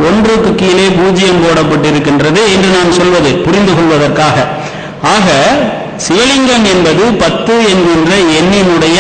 ஒன்றுக்கு கீழே 0 போடப்பட்டிருக்கின்றது என்று நான் சொல்வது புரிந்து கொள்வதற்காக. ஆக சிவலிங்கம் என்பது 10 என்கின்ற எண்ணினுடைய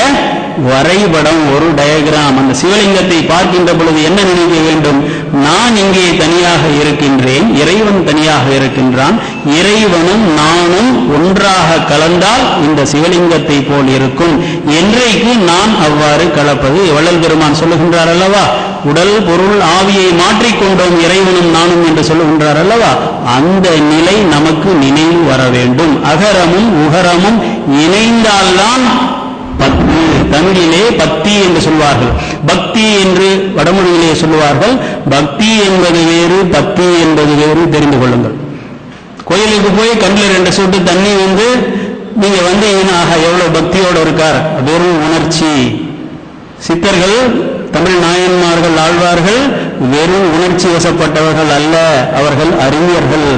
வரைபடம், ஒரு டயகிராம். அந்த சிவலிங்கத்தை பார்க்கின்ற பொழுது என்ன நினைக்க வேண்டும்? நான் இங்கே தனியாக இருக்கின்றேன், இறைவன் தனியாக இருக்கின்றான், இறைவனும் நானும் ஒன்றாக கலந்தால் இந்த சிவலிங்கத்தை போல் இருக்கும். என்றைக்கு நான் அவ்வாறு கலப்பது? வள்ளல் பெருமான் சொல்லுகின்றார் அல்லவா, உடல் பொருள் ஆவியை மாற்றிக்கொண்டோம் இறைவனும் நானும் என்று சொல்லுகின்றார் அல்லவா, அந்த நிலை நமக்கு நினைவு வர வேண்டும். அகரமும் உகரமும் இணைந்தால்தான் பத்து. தமிழிலே பக்தி என்று சொல்வார்கள், பக்தி என்று வடமொழியிலே சொல்லுவார்கள். பக்தி என்பது வேறு, பக்தி என்பது வேறு, தெரிந்து கொள்ளுங்கள். கோயிலுக்கு போய் கண்ணில் 2 சொட்டு தண்ணி வந்து நீங்க ஆக எவ்வளவு பக்தியோடு இருக்கார், வெறும் உணர்ச்சி. சித்தர்கள், தமிழ் நாயன்மார்கள், ஆழ்வார்கள் வெறும் உணர்ச்சி வசப்பட்டவர்கள் அல்ல, அவர்கள் அறிஞர்கள்.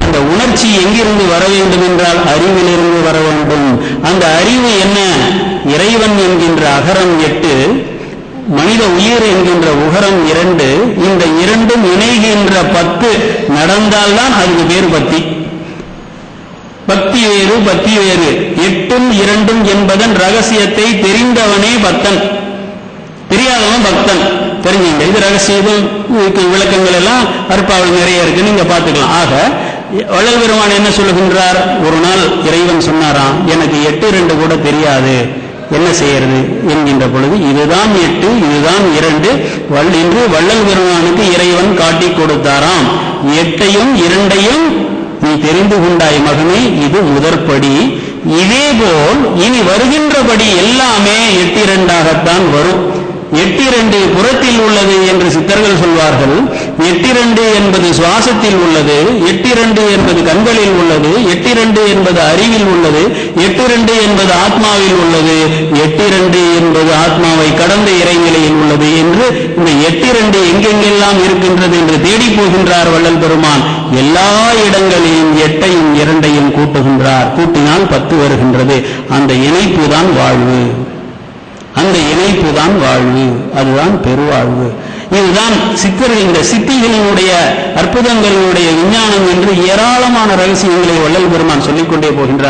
அந்த உணர்ச்சி எங்கிருந்து வர வேண்டும் என்றால் அறிவிலிருந்து வர வேண்டும். அந்த அறிவு என்ன? இறைவன் என்கின்ற அகரம் 8, மனித உயிர் என்கின்ற உகரம் 2, இந்த இரண்டும் இணைகின்ற 10 நடந்தால்தான் அதுக்கு பேர் பக்தி. பக்தி வேறு, பக்தி வேறு. 8ம் 2ம் என்பதன் ரகசியத்தை தெரிந்தவனே பக்தன், தெரியாதவன் பக்தன். தெரிஞ்சுங்க, இது ரகசியம். விளக்கங்கள் எல்லாம் அற்பாவில் நிறைய இருக்கு, நீங்க பார்த்துக்கலாம். ஆக வள்ளல் பெருமான் என்ன சொல்லுகின்றார்? ஒரு நாள் இறைவன் சொன்னாராம், எனக்கு 8 2 கூட தெரியாது, என்ன செய்யறது என்கின்ற பொழுது, இதுதான் 8, இதுதான் 2 என்று வள்ளல் பெருமானுக்கு இறைவன் காட்டி கொடுத்தாராம். 8ஐயும் 2ஐயும் நீ தெரிந்து கொண்டாய் மகனே, இது முதற்படி. இதேபோல் இனி வருகின்றபடி எல்லாமே 8 2ஆகத்தான் வரும். 8 2 புறத்தில் உள்ளது என்று சித்தர்கள் சொல்வார்கள். 8 2 என்பது சுவாசத்தில் உள்ளது, 8 2 என்பது கண்களில் உள்ளது, 8 2 என்பது அறிவில் உள்ளது, 8 2 என்பது ஆத்மாவில் உள்ளது, 8 2 என்பது ஆத்மாவை கடந்த இறைநிலையில் உள்ளது என்று இந்த 8 2 எங்கெங்கெல்லாம் இருக்கின்றது என்று தேடி போகின்றார் வள்ளல் பெருமான். எல்லா இடங்களிலும் 8ஐயும் 2ஐயும் கூட்டுகின்றார். கூட்டினால் 10 வருகின்றது. அந்த இணைப்பு தான் வாழ்வு, அந்த இணைப்பு தான் வாழ்வு, அதுதான் பெருவாழ்வு. இதுதான் சித்தர்கள், இந்த சித்திகளினுடைய அற்புதங்களுடைய விஞ்ஞானம் என்று ஏராளமான ரகசியங்களை வள்ளல் பெருமான் சொல்லிக்கொண்டே போகின்றார்.